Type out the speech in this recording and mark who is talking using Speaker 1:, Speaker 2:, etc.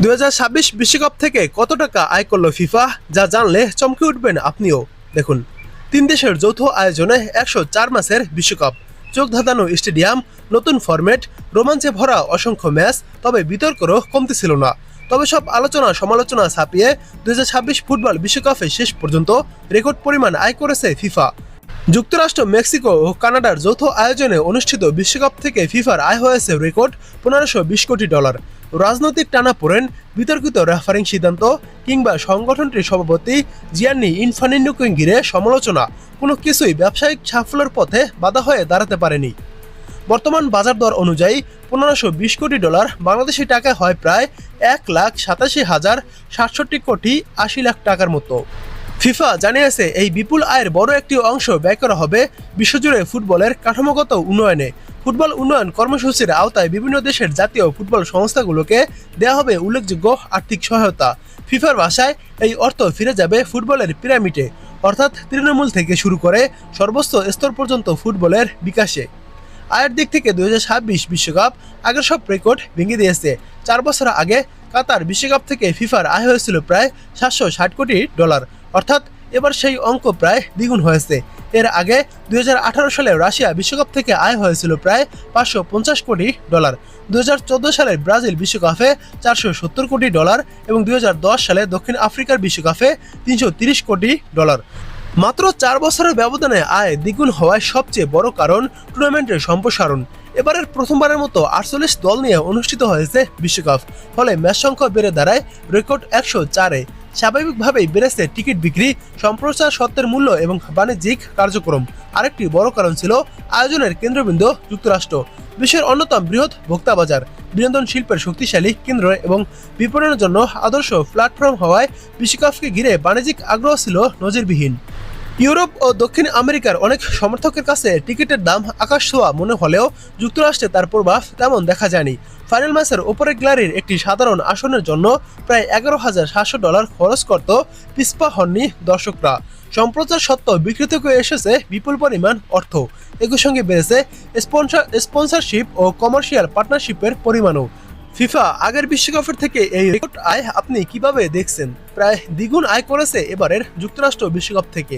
Speaker 1: 2026 বিশ্বকাপ থেকে কত টাকা আয় করলো ফিফা, যা জানলে চমকে উঠবেন আপনিও। দেখুন, 3 দেশের যৌথ আয়োজনে 104 ম্যাচের বিশ্বকাপ, চোখ ধাঁধানো স্টেডিয়াম, নতুন ফরম্যাট, রোমাঞ্চে ভরা অসংখ্য ম্যাচ, তবে বিতর্করও কমতি ছিল না। তবে সব আলোচনা সমালোচনা ছাপিয়ে 2026 ফুটবল বিশ্বকাপে শেষ পর্যন্ত রেকর্ড পরিমাণ আয় করেছে ফিফা। যুক্তরাষ্ট্র, মেক্সিকো ও কানাডার যৌথ আয়োজনে অনুষ্ঠিত বিশ্বকাপ থেকে ফিফার আয় হয়েছে রেকর্ড $1520 কোটি। রাজনৈতিক টানাপোড়েন, বিতর্কিত রেফারিং সিদ্ধান্ত কিংবা সংগঠনটির সভাপতি জিয়ান্নি ইনফান্তিনোকে ঘিরে সমালোচনা, কোনো কিছুই ব্যবসায়িক সাফল্যের পথে বাধা হয়ে দাঁড়াতে পারেনি। বর্তমান বাজার দর অনুযায়ী $1520 কোটি বাংলাদেশি টাকায় হয় প্রায় 1,87,067,80,00,000 টাকার মতো। ফিফা জানিয়েছে, এই বিপুল আয়ের বড় একটি অংশ ব্যয় করা হবে বিশ্বজুড়ে ফুটবলের কাঠামোগত উন্নয়নে। ফুটবল উন্নয়ন কর্মসূচির আওতায় বিভিন্ন দেশের জাতীয় ফুটবল সংস্থাগুলোকে দেওয়া হবে উল্লেখযোগ্য আর্থিক সহায়তা। ফিফার ভাষায় এই অর্থ ফিরে যাবে ফুটবলের পিরামিডে, অর্থাৎ তৃণমূল থেকে শুরু করে সর্বোচ্চ স্তর পর্যন্ত ফুটবলের বিকাশে। আয়ের দিক থেকে 2026 বিশ্বকাপ আগের সব রেকর্ড ভেঙে দিয়েছে। 4 বছর আগে কাতার বিশ্বকাপ থেকে ফিফার আয় হয়েছিল প্রায় $760 কোটি, অর্থাৎ এবার সেই অঙ্ক প্রায় দ্বিগুণ হয়েছে। এর আগে 2018 সালে রাশিয়া বিশ্বকাপ থেকে আয় হয়েছিল প্রায় $550 কোটি। 2014 সালে ব্রাজিল বিশ্বকাপে $470 কোটি এবং 2010 সালে দক্ষিণ আফ্রিকার বিশ্বকাপে $330 কোটি। মাত্র 4 বছরের ব্যবধানে আয় দ্বিগুণ হওয়ায় সবচেয়ে বড় কারণ টুর্নামেন্টের সম্প্রসারণ। এবারের প্রথমবারের মতো 48 দল নিয়ে অনুষ্ঠিত হয়েছে বিশ্বকাপ, ফলে ম্যাচ সংখ্যা বেড়ে দাঁড়ায় রেকর্ড 104-এ। স্বাভাবিকভাবেই বেড়েছে টিকিট বিক্রি, সম্প্রচার সত্ত্বের মূল্য এবং বাণিজ্যিক কার্যক্রম। আরেকটি বড় কারণ ছিল আয়োজনের কেন্দ্রবিন্দু যুক্তরাষ্ট্র, বিশ্বের অন্যতম বৃহৎ ভোক্তা বাজার, বিনোদন শিল্পের শক্তিশালী কেন্দ্র এবং বিপণনের জন্য আদর্শ প্ল্যাটফর্ম হওয়ায় বিশ্বকাপকে ঘিরে বাণিজ্যিক আগ্রহ ছিল নজিরবিহীন। ইউরোপ ও দক্ষিণ আমেরিকার অনেক সমর্থকের কাছে টিকিটের দাম আকাশ ছোঁয়া মনে হলেও যুক্তরাষ্ট্রে তার প্রভাব তেমন দেখা যায়নি। ফাইনাল ম্যাচের ওপরে গ্যালারির একটি সাধারণ আসনের জন্য প্রায় $11,700 খরচ করত পিছপা হননি দর্শকরা। সম্প্রচার সত্ত্বেও বিক্রি থেকে এসেছে বিপুল পরিমাণ অর্থ। একই সঙ্গে বেড়েছে স্পন্সরশিপ ও কমার্শিয়াল পার্টনারশিপের পরিমাণও। ফিফা আগের বিশ্বকাপের থেকে এই রেকর্ড আয় আপনি কিভাবে দেখছেন? প্রায় দ্বিগুণ আয় করেছে এবারের যুক্তরাষ্ট্র বিশ্বকাপ থেকে।